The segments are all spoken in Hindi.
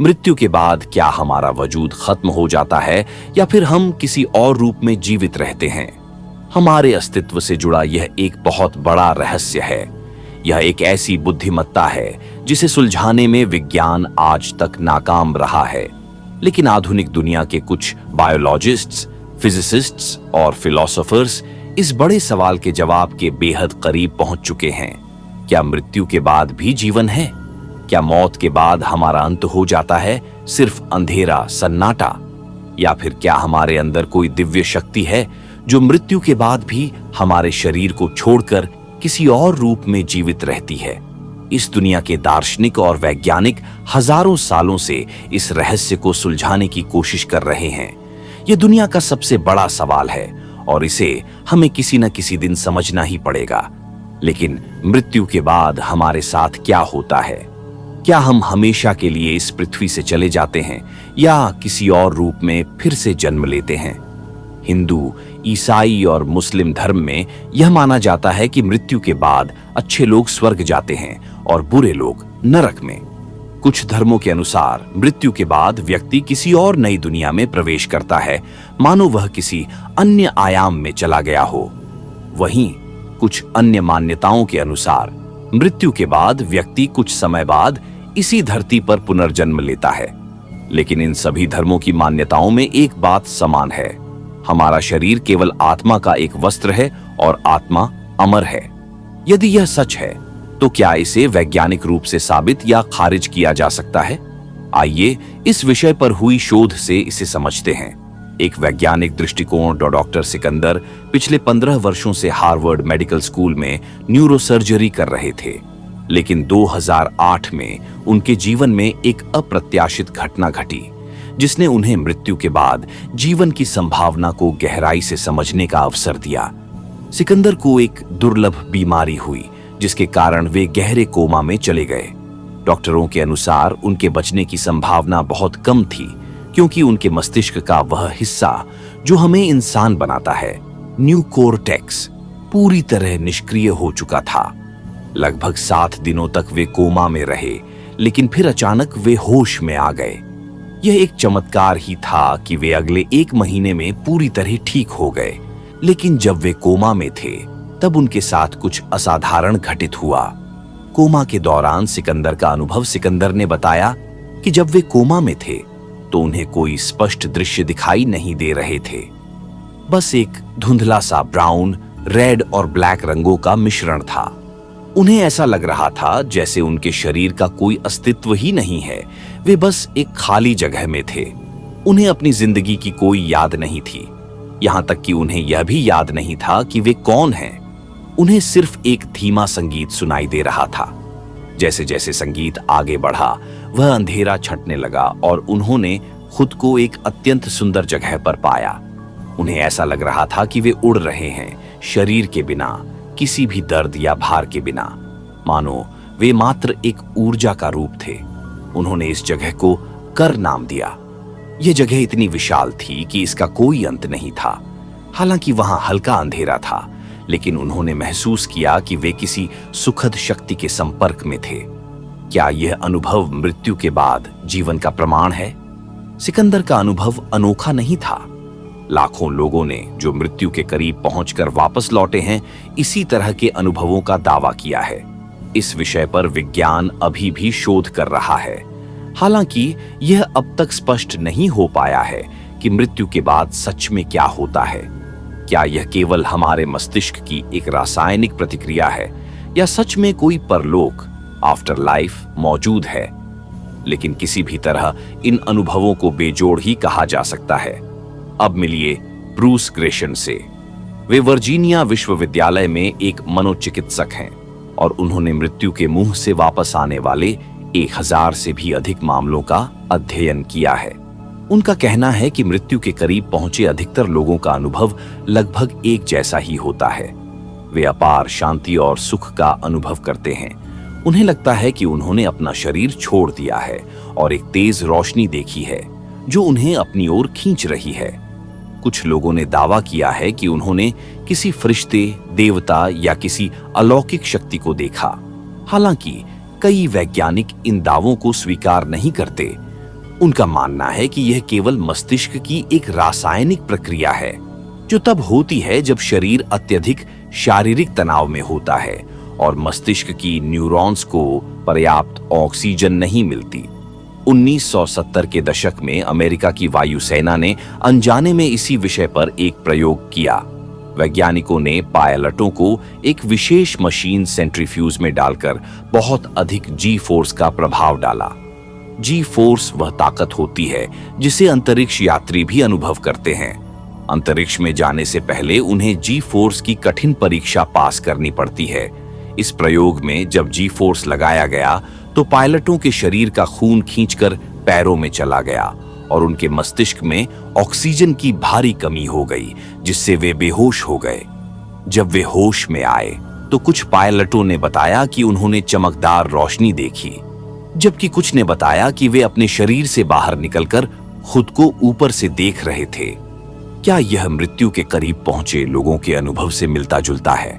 मृत्यु के बाद क्या हमारा वजूद खत्म हो जाता है या फिर हम किसी और रूप में जीवित रहते हैं? हमारे अस्तित्व से जुड़ा यह एक बहुत बड़ा रहस्य है। यह एक ऐसी बुद्धिमत्ता है जिसे सुलझाने में विज्ञान आज तक नाकाम रहा है। लेकिन आधुनिक दुनिया के कुछ बायोलॉजिस्ट्स, फिजिसिस्ट्स और फिलोसोफर्स इस बड़े सवाल के जवाब के बेहद करीब पहुंच चुके हैं। क्या मृत्यु के बाद भी जीवन है? क्या मौत के बाद हमारा अंत हो जाता है, सिर्फ अंधेरा, सन्नाटा? या फिर क्या हमारे अंदर कोई दिव्य शक्ति है जो मृत्यु के बाद भी हमारे शरीर को छोड़कर किसी और रूप में जीवित रहती है? इस दुनिया के दार्शनिक और वैज्ञानिक हजारों सालों से इस रहस्य को सुलझाने की कोशिश कर रहे हैं। यह दुनिया का सबसे बड़ा सवाल है और इसे हमें किसी न किसी दिन समझना ही पड़ेगा। लेकिन मृत्यु के बाद हमारे साथ क्या होता है? क्या हम हमेशा के लिए इस पृथ्वी से चले जाते हैं या किसी और रूप में फिर से जन्म लेते हैं? हिंदू, ईसाई और मुस्लिम धर्म में यह माना जाता है कि मृत्यु के बाद अच्छे लोग स्वर्ग जाते हैं और बुरे लोग नरक में। कुछ धर्मों के अनुसार मृत्यु के बाद व्यक्ति किसी और नई दुनिया में प्रवेश करता है, मानो वह किसी अन्य आयाम में चला गया हो। वहीं कुछ अन्य मान्यताओं के अनुसार मृत्यु के बाद व्यक्ति कुछ समय बाद इसी धरती पर पुनर्जन्म लेता है। लेकिन इन सभी धर्मों की मान्यताओं में एक बात समान है, हमारा शरीर केवल आत्मा का एक वस्त्र है और आत्मा अमर है। यदि यह सच है तो क्या इसे वैज्ञानिक रूप से साबित या खारिज किया जा सकता है? आइए इस विषय पर हुई शोध से इसे समझते हैं। एक वैज्ञानिक दृष्टिकोण डॉक्टर सिकंदर पिछले 15 वर्षों से हार्वर्ड मेडिकल स्कूल में न्यूरोसर्जरी कर रहे थे। लेकिन 2008 में उनके जीवन में एक अप्रत्याशित घटना घटी जिसने उन्हें मृत्यु के बाद जीवन की संभावना को गहराई से समझने का अवसर दिया। सिकंदर को एक दुर्लभ बीमारी हुई जिसके कारण वे गहरे कोमा में चले गए। डॉक्टरों के अनुसार उनके बचने की संभावना बहुत कम थी क्योंकि उनके मस्तिष्क का वह हिस्सा जो हमें इंसान बनाता है, न्यू कोर्टेक्स, पूरी तरह निष्क्रिय हो चुका था। लगभग 7 दिनों तक वे कोमा में रहे, लेकिन फिर अचानक वे होश में आ गए। यह एक चमत्कार ही था कि वे अगले 1 महीने में पूरी तरह ठीक हो गए। लेकिन जब वे कोमा में थे तब उनके साथ कुछ असाधारण घटित हुआ। कोमा के दौरान सिकंदर का अनुभव सिकंदर ने बताया कि जब वे कोमा में थे तो उन्हें कोई स्पष्ट दृश्य दिखाई नहीं दे रहे थे। बस एक धुंधला सा ब्राउन, रेड और ब्लैक रंगों का मिश्रण था। उन्हें ऐसा लग रहा था जैसे उनके शरीर का कोई अस्तित्व ही नहीं है, वे बस एक खाली जगह में थे। उन्हें अपनी जिंदगी की कोई याद नहीं थी, यहां तक कि उन्हें यह भी याद नहीं था कि वे कौन हैं। उन्हें सिर्फ एक धीमा संगीत सुनाई दे रहा था। जैसे जैसे संगीत आगे बढ़ा, वह अंधेरा छंटने लगा और उन्होंने खुद को एक अत्यंत सुंदर जगह पर पाया। उन्हें ऐसा लग रहा था कि वे उड़ रहे हैं, शरीर के बिना, किसी भी दर्द या भार के बिना, मानो वे मात्र एक ऊर्जा का रूप थे। उन्होंने इस जगह को कर नाम दिया। यह जगह इतनी विशाल थी कि इसका कोई अंत नहीं था। हालांकि वहां हल्का अंधेरा था, लेकिन उन्होंने महसूस किया कि वे किसी सुखद शक्ति के संपर्क में थे। क्या यह अनुभव मृत्यु के बाद जीवन का प्रमाण है? सिकंदर का अनुभव अनोखा नहीं था। लाखों लोगों ने जो मृत्यु के करीब पहुंचकर वापस लौटे हैं, इसी तरह के अनुभवों का दावा किया है। इस विषय पर विज्ञान अभी भी शोध कर रहा है। हालांकि यह अब तक स्पष्ट नहीं हो पाया है कि मृत्यु के बाद सच में क्या होता है। क्या यह केवल हमारे मस्तिष्क की एक रासायनिक प्रतिक्रिया है या सच में कोई परलोक, आफ्टर लाइफ मौजूद है? लेकिन किसी भी तरह इन अनुभवों को बेजोड़ ही कहा जा सकता है। अब मिलिए ब्रूस ग्रेशन से। वे वर्जीनिया विश्वविद्यालय में एक मनोचिकित्सक हैं और उन्होंने मृत्यु के मुंह से वापस आने वाले 1000 से भी अधिक मामलों का अध्ययन किया है। उनका कहना है कि मृत्यु के करीब पहुंचे अधिकतर लोगों का अनुभव लगभग एक जैसा ही होता है। वे अपार शांति और सुख का अनुभव करते हैं। उन्हें लगता है कि उन्होंने अपना शरीर छोड़ दिया है और एक तेज रोशनी देखी है जो उन्हें अपनी ओर खींच रही है। कुछ लोगों ने दावा किया है कि उन्होंने किसी फरिश्ते, देवता या किसी अलौकिक शक्ति को देखा। हालांकि कई वैज्ञानिक इन दावों को स्वीकार नहीं करते। उनका मानना है कि यह केवल मस्तिष्क की एक रासायनिक प्रक्रिया है जो तब होती है जब शरीर अत्यधिक शारीरिक तनाव में होता है और मस्तिष्क की न्यूरॉन्स को पर्याप्त ऑक्सीजन नहीं मिलती। 1970 के दशक में अमेरिका की वायुसेना ने अनजाने में इसी विषय पर एक प्रयोग किया। वैज्ञानिकों ने पायलटों को एक विशेष मशीन सेंट्रीफ्यूज में डालकर बहुत अधिक जी फोर्स का प्रभाव डाला। जी फोर्स वह ताकत होती है जिसे अंतरिक्ष यात्री भी अनुभव करते हैं। अंतरिक्ष में जाने से पहले उन्हें जी फोर्स की कठिन परीक्षा पास करनी पड़ती है। इस प्रयोग में जब जी फोर्स लगाया गया तो पायलटों के शरीर का खून खींचकर पैरों में चला गया और उनके मस्तिष्क में ऑक्सीजन की भारी कमी हो गई, जिससे वे बेहोश हो गए। जब वे होश में आए तो कुछ पायलटों ने बताया कि उन्होंने चमकदार रोशनी देखी, जबकि कुछ ने बताया कि वे अपने शरीर से बाहर निकलकर खुद को ऊपर से देख रहे थे। क्या यह मृत्यु के करीब पहुंचे लोगों के अनुभव से मिलता जुलता है?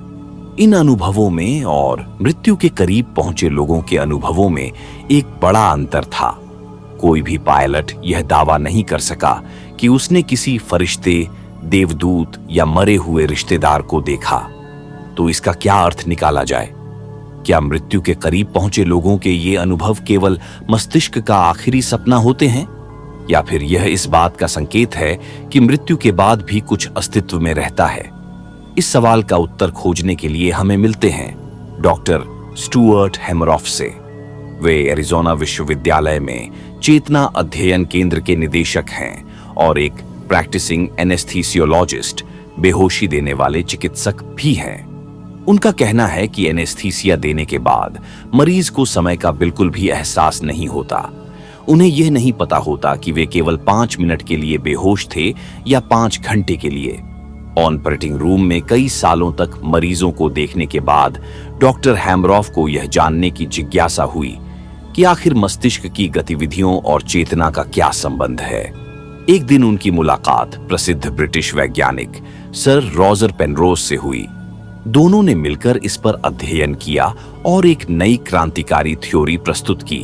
इन अनुभवों में और मृत्यु के करीब पहुंचे लोगों के अनुभवों में एक बड़ा अंतर था। कोई भी पायलट यह दावा नहीं कर सका कि उसने किसी फरिश्ते, देवदूत या मरे हुए रिश्तेदार को देखा। तो इसका क्या अर्थ निकाला जाए? क्या मृत्यु के करीब पहुंचे लोगों के ये अनुभव केवल मस्तिष्क का आखिरी सपना होते हैं, या फिर यह इस बात का संकेत है कि मृत्यु के बाद भी कुछ अस्तित्व में रहता है? इस सवाल का उत्तर खोजने के लिए हमें मिलते हैं डॉक्टर स्टुअर्ट हैमरॉफ से। वे एरिजोना विश्वविद्यालय में चेतना अध्ययन केंद्र के निदेशक हैं और एक प्रैक्टिसिंग एनेस्थीसियोलॉजिस्ट, बेहोशी देने वाले चिकित्सक भी हैं। उनका कहना है कि एनेस्थीसिया देने के बाद मरीज को समय का बिल्कुल भी एहसास नहीं होता। उन्हें यह नहीं पता होता कि वे केवल 5 मिनट के लिए बेहोश थे या 5 घंटे के लिए। ऑपरेटिंग रूम में कई सालों तक मरीजों को देखने के बाद डॉक्टर हैमरॉफ को यह जानने की जिज्ञासा हुई कि आखिर मस्तिष्क की गतिविधियों और चेतना का क्या संबंध है। एक दिन उनकी मुलाकात प्रसिद्ध ब्रिटिश वैज्ञानिक सर रॉजर पेनरोज से हुई। दोनों ने मिलकर इस पर अध्ययन किया और एक नई क्रांतिकारी थ्योरी प्रस्तुत की।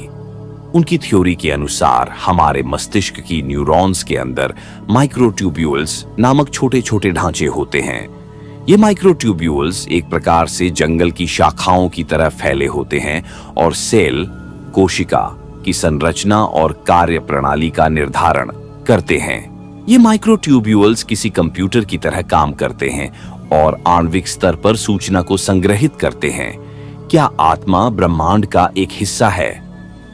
उनकी थ्योरी के अनुसार हमारे मस्तिष्क की न्यूरॉन्स के अंदर माइक्रोट्यूब्यूल्स नामक छोटे छोटे ढांचे होते हैं। ये माइक्रोट्यूब्यूल्स एक प्रकार से जंगल की शाखाओं की तरह फैले होते हैं और सेल, कोशिका की संरचना और कार्य प्रणाली का निर्धारण करते हैं। ये माइक्रोट्यूब्यूल्स किसी कंप्यूटर की तरह काम करते हैं और आणविक स्तर पर सूचना को संग्रहित करते हैं। क्या आत्मा ब्रह्मांड का एक हिस्सा है?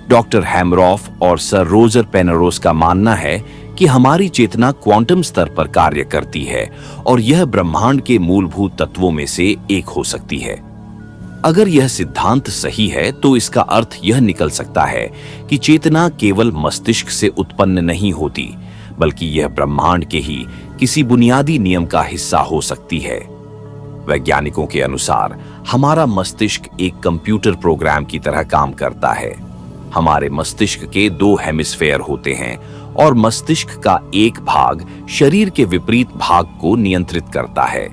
डॉक्टर हैमरॉफ और सर रोजर पेनरोज का मानना है कि हमारी चेतना क्वांटम स्तर पर कार्य करती है और यह ब्रह्मांड के मूलभूत तत्वों में से एक हो सकती है। अगर यह सिद्धांत सही है तो इसका अर्थ यह निकल सकता है कि चेतना केवल मस्तिष्क से उत्पन्न नहीं होती, बल्कि यह ब्रह्मांड के ही किसी बुनियादी नियम का हिस्सा हो सकती है। वैज्ञानिकों के अनुसार हमारा मस्तिष्क एक कंप्यूटर प्रोग्राम की तरह काम करता है। हमारे मस्तिष्क के 2 हेमिस्फेयर होते हैं और मस्तिष्क का एक भाग शरीर के विपरीत भाग को नियंत्रित करता है।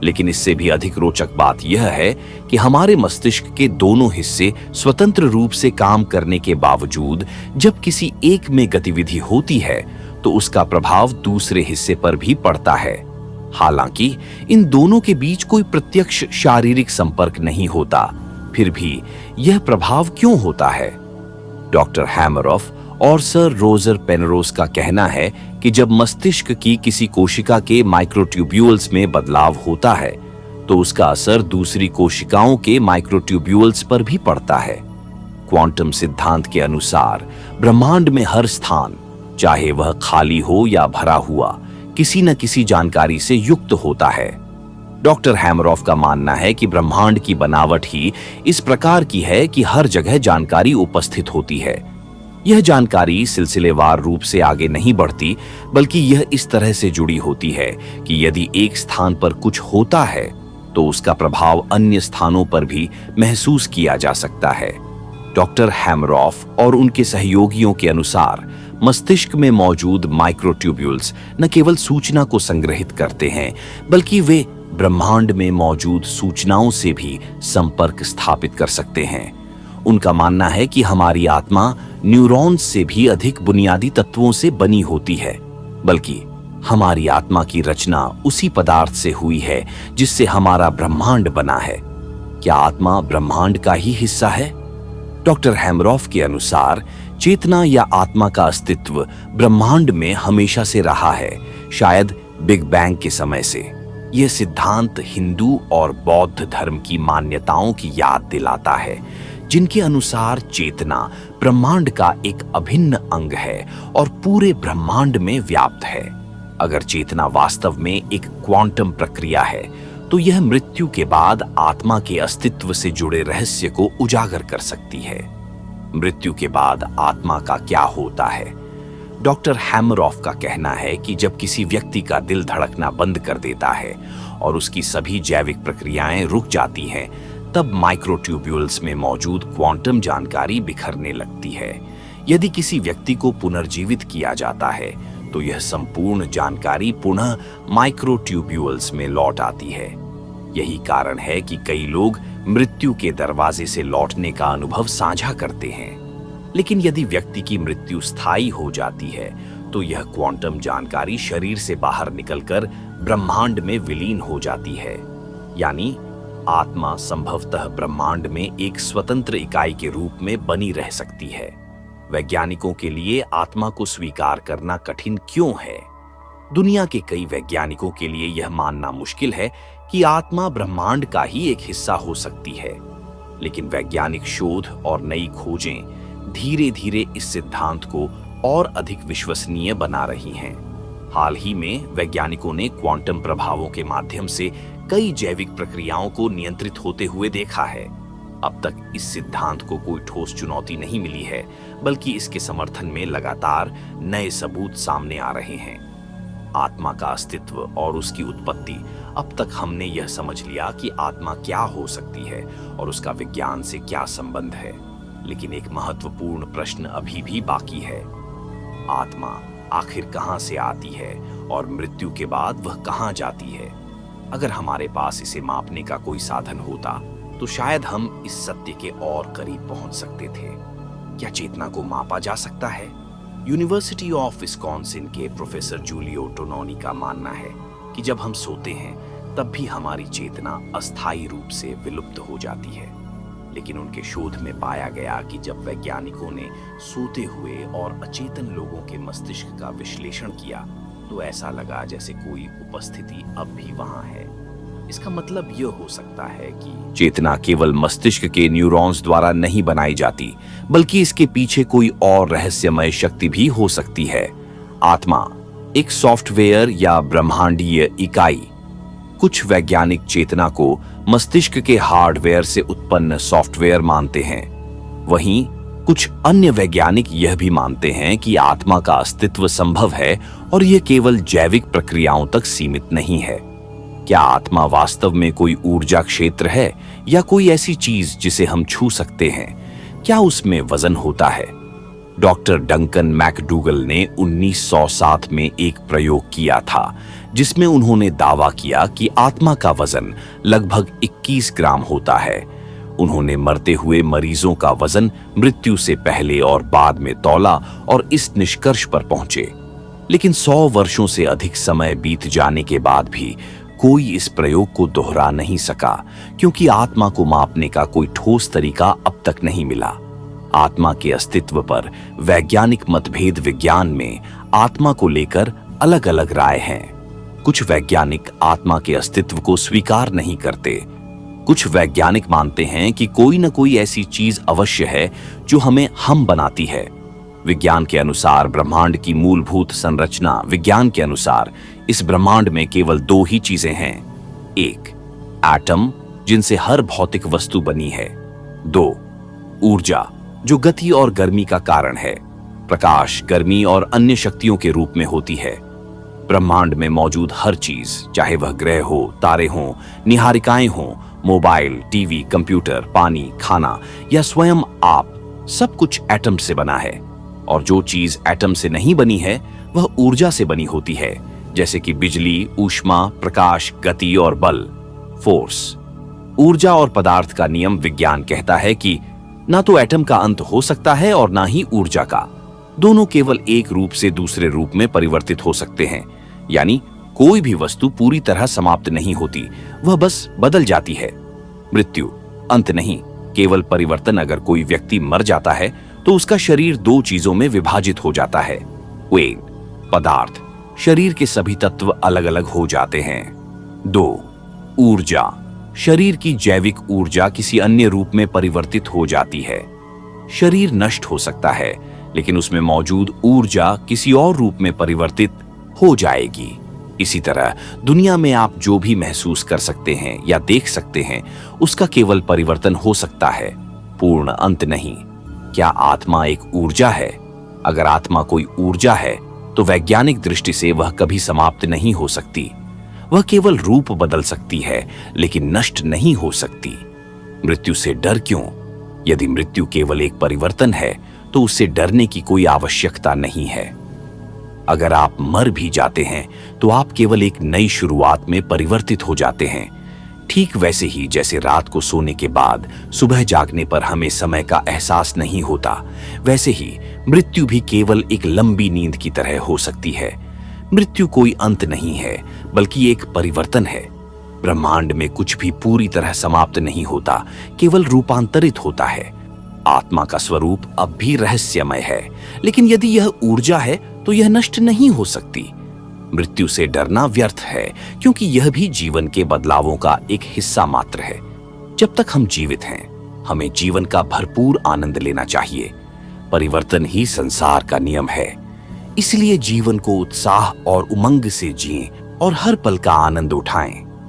लेकिन इससे भी अधिक रोचक बात यह है कि हमारे मस्तिष्क के दोनों हिस्से स्वतंत्र रूप से काम करने के बावजूद जब किसी एक में गतिविधि होती है तो उसका प्रभाव दूसरे हिस्से पर भी पड़ता है। हालांकि इन दोनों के बीच कोई प्रत्यक्ष शारीरिक संपर्क नहीं होता, फिर भी यह प्रभाव क्यों होता है? डॉक्टर हैमरॉफ और सर रोजर पेनरोज का कहना है कि जब मस्तिष्क की किसी कोशिका के माइक्रोट्यूब्यूल्स में बदलाव होता है तो उसका असर दूसरी कोशिकाओं के माइक्रोट्यूब्यूल्स पर भी पड़ता है। क्वांटम सिद्धांत के अनुसार ब्रह्मांड में हर स्थान, चाहे वह खाली हो या भरा हुआ, किसी न किसी जानकारी से युक्त होता है। डॉक्टर हैमरॉफ का मानना है कि ब्रह्मांड की बनावट ही इस प्रकार की है कि हर जगह जानकारी उपस्थित होती है। यह जानकारी सिलसिलेवार रूप से आगे नहीं बढ़ती, बल्कि यह इस तरह से जुड़ी होती है कि यदि एक स्थान पर कुछ होता है तो उसका प्रभाव अन्य स्थानों पर भी महसूस किया जा सकता है। डॉक्टर हैमरॉफ और उनके सहयोगियों के अनुसार मस्तिष्क में मौजूद माइक्रोट्यूब्यूल्स न केवल सूचना को संग्रहित करते हैं, बल्कि वे ब्रह्मांड में मौजूद सूचनाओं से भी संपर्क स्थापित कर सकते हैं। उनका मानना है कि हमारी आत्मा न्यूरॉन्स से भी अधिक बुनियादी तत्वों से बनी होती है, बल्कि हमारी आत्मा की रचना उसी पदार्थ से हुई है जिससे हमारा ब्रह्मांड बना है। क्या आत्मा ब्रह्मांड का ही हिस्सा है? डॉक्टर हैमरॉफ के अनुसार चेतना या आत्मा का अस्तित्व ब्रह्मांड में हमेशा से रहा है, शायद बिग बैंग के समय से। यह सिद्धांत हिंदू और बौद्ध धर्म की मान्यताओं की याद दिलाता है, जिनके अनुसार चेतना ब्रह्मांड का एक अभिन्न अंग है और पूरे ब्रह्मांड में व्याप्त है। अगर चेतना वास्तव में एक क्वांटम प्रक्रिया है, तो यह मृत्यु के बाद आत्मा के अस्तित्व से जुड़े रहस्य को उजागर कर सकती है। मृत्यु के बाद आत्मा का क्या होता है? डॉक्टर हैमरॉफ का कहना है कि जब किसी व्यक्ति का दिल धड़कना बंद कर देता है और उसकी सभी जैविक प्रक्रियाएं रुक जाती हैं, तब माइक्रोट्यूब्यूल्स में मौजूद क्वांटम जानकारी बिखरने लगती है। यदि किसी व्यक्ति को पुनर्जीवित किया जाता है, तो यह संपूर्ण जानकारी पुनः माइक्रोट्यूब्यूल्स में लौट आती है। यही कारण है कि कई लोग मृत्यु के दरवाजे से लौटने का अनुभव साझा करते हैं। लेकिन यदि व्यक्ति की मृत्यु स्थायी हो जाती है, तो यह क्वांटम जानकारी शरीर से बाहर निकलकर ब्रह्मांड में विलीन हो जाती है। यानी आत्मा संभवतः ब्रह्मांड में एक स्वतंत्र इकाई के रूप में बनी रह सकती है। वैज्ञानिकों के लिए आत्मा को स्वीकार करना कठिन क्यों है? दुनिया के कई वैज्ञानिकों के लिए यह मानना मुश्किल है कि आत्मा ब्रह्मांड का ही एक हिस्सा हो सकती है। लेकिन वैज्ञानिक शोध और नई खोजें धीरे धीरे इस सिद्धांत को और अधिक विश्वसनीय बना रही हैं। हाल ही में वैज्ञानिकों ने क्वांटम प्रभावों के माध्यम से कई जैविक प्रक्रियाओं को नियंत्रित होते हुए देखा है। अब तक इस सिद्धांत को कोई ठोस चुनौती नहीं मिली है, बल्कि इसके समर्थन में लगातार नए सबूत सामने आ रहे हैं। आत्मा का अस्तित्व और उसकी उत्पत्ति। अब तक हमने यह समझ लिया कि आत्मा क्या हो सकती है और उसका विज्ञान से क्या संबंध है। लेकिन एक महत्वपूर्ण प्रश्न अभी भी बाकी है। आत्मा आखिर कहां से आती है और मृत्यु के बाद वह कहां जाती है? अगर हमारे पास इसे मापने का कोई साधन होता, तो शायद हम इस सत्य के और करीब पहुंच सकते थे। क्या चेतना को मापा जा सकता है? यूनिवर्सिटी ऑफ विस्कॉन्सिन के प्रोफेसर जूलियो टोनोनी का मानना है कि जब हम सोते हैं, तब भी हमारी चेतना अस्थायी रूप से विलुप्त हो जाती है। लेकिन उनके शोध में पाया गया कि जब वैज्ञानिकों ने सोते हुए और अचेतन लोगों के मस्तिष्क का विश्लेषण किया, तो ऐसा लगा जैसे कोई उपस्थिति अब भी वहां है। इसका मतलब यह हो सकता है कि चेतना केवल मस्तिष्क के न्यूरॉन्स द्वारा नहीं बनाई जाती, बल्कि इसके पीछे कोई और रहस्यमय शक्ति भी हो सकती है। आत्मा एक सॉफ्टवेयर या ब्रह्मांडीय इकाई। कुछ वैज्ञानिक चेतना को मस्तिष्क के हार्डवेयर से उत्पन्न सॉफ्टवेयर मानते हैं। वहीं कुछ अन्य वैज्ञानिक यह भी मानते हैं कि आत्मा का अस्तित्व संभव है और यह केवल जैविक प्रक्रियाओं तक सीमित नहीं है। क्या आत्मा वास्तव में कोई ऊर्जा क्षेत्र है या कोई ऐसी चीज जिसे हम छू सकते हैं? क्या उसमें वजन होता है? डॉक्टर डंकन मैकडूगल ने 1907 में एक प्रयोग किया था, जिसमें उन्होंने दावा किया कि आत्मा का वजन लगभग 21 ग्राम होता है। उन्होंने मरते हुए मरीजों का वजन मृत्यु से पहले और बाद में तौला और इस निष्कर्ष पर पहुंचे। लेकिन 100 वर्षों से अधिक समय बीत जाने के बाद भी कोई इस प्रयोग को दोहरा नहीं सका, क्योंकि आत्मा को मापने का कोई ठोस तरीका अब तक नहीं मिला। आत्मा के अस्तित्व पर वैज्ञानिक मतभेद विज्ञान में आत्मा को लेकर अलग अलग राय हैं। कुछ वैज्ञानिक आत्मा के अस्तित्व को स्वीकार नहीं करते। कुछ वैज्ञानिक मानते हैं कि कोई न कोई ऐसी चीज अवश्य है जो हमें हम बनाती है। विज्ञान के अनुसार ब्रह्मांड की मूलभूत संरचना। विज्ञान के अनुसार इस ब्रह्मांड में केवल 2 ही चीजें हैं। 1 एटम, जिनसे हर भौतिक वस्तु बनी है। 2 ऊर्जा, जो गति और गर्मी का कारण है। प्रकाश, गर्मी और अन्य शक्तियों के रूप में होती है। ब्रह्मांड में मौजूद हर चीज, चाहे वह ग्रह हो, तारे हों, निहारिकाएं हों, मोबाइल, टीवी, कंप्यूटर, पानी, खाना या स्वयं आप, सब कुछ एटम से बना है। और जो चीज एटम से नहीं बनी है, वह ऊर्जा से बनी होती है, जैसे कि बिजली, ऊष्मा, प्रकाश, गति और बल, फोर्स। ऊर्जा और पदार्थ का नियम विज्ञान कहता है कि ना तो एटम का अंत हो सकता है और ना ही ऊर्जा का। दोनों केवल एक रूप से दूसरे रूप में परिवर्तित हो सकते हैं। यानी कोई भी वस्तु पूरी तरह समाप्त नहीं होती, वह बस बदल जाती है। मृत्यु अंत नहीं, केवल परिवर्तन। अगर कोई व्यक्ति मर जाता है तो उसका शरीर दो चीजों में विभाजित हो जाता है। वेन पदार्थ, शरीर के सभी तत्व अलग अलग हो जाते हैं। 2 ऊर्जा, शरीर की जैविक ऊर्जा किसी अन्य रूप में परिवर्तित हो जाती है। शरीर नष्ट हो सकता है लेकिन उसमें मौजूद ऊर्जा किसी और रूप में परिवर्तित हो जाएगी। इसी तरह दुनिया में आप जो भी महसूस कर सकते हैं या देख सकते हैं उसका केवल परिवर्तन हो सकता है, पूर्ण अंत नहीं। क्या आत्मा एक ऊर्जा है? अगर आत्मा कोई ऊर्जा है तो वैज्ञानिक दृष्टि से वह कभी समाप्त नहीं हो सकती। वह केवल रूप बदल सकती है लेकिन नष्ट नहीं हो सकती। मृत्यु से डर क्यों? यदि मृत्यु केवल एक परिवर्तन है तो उससे डरने की कोई आवश्यकता नहीं है। अगर आप मर भी जाते हैं तो आप केवल एक नई शुरुआत में परिवर्तित हो जाते हैं। ठीक वैसे ही जैसे रात को सोने के बाद सुबह जागने पर हमें समय का एहसास नहीं होता, वैसे ही मृत्यु भी केवल एक लंबी नींद की तरह हो सकती है। मृत्यु कोई अंत नहीं है बल्कि एक परिवर्तन है। ब्रह्मांड में कुछ भी पूरी तरह समाप्त नहीं होता, केवल रूपांतरित होता है। आत्मा का स्वरूप अब भी रहस्यमय है, लेकिन यदि यह ऊर्जा है तो यह नष्ट नहीं हो सकती। मृत्यु से डरना व्यर्थ है क्योंकि यह भी जीवन के बदलावों का एक हिस्सा मात्र है। जब तक हम जीवित हैं, हमें जीवन का भरपूर आनंद लेना चाहिए। परिवर्तन ही संसार का नियम है। इसलिए जीवन को उत्साह और उमंग से जिएं और हर पल का आनंद उठाएं।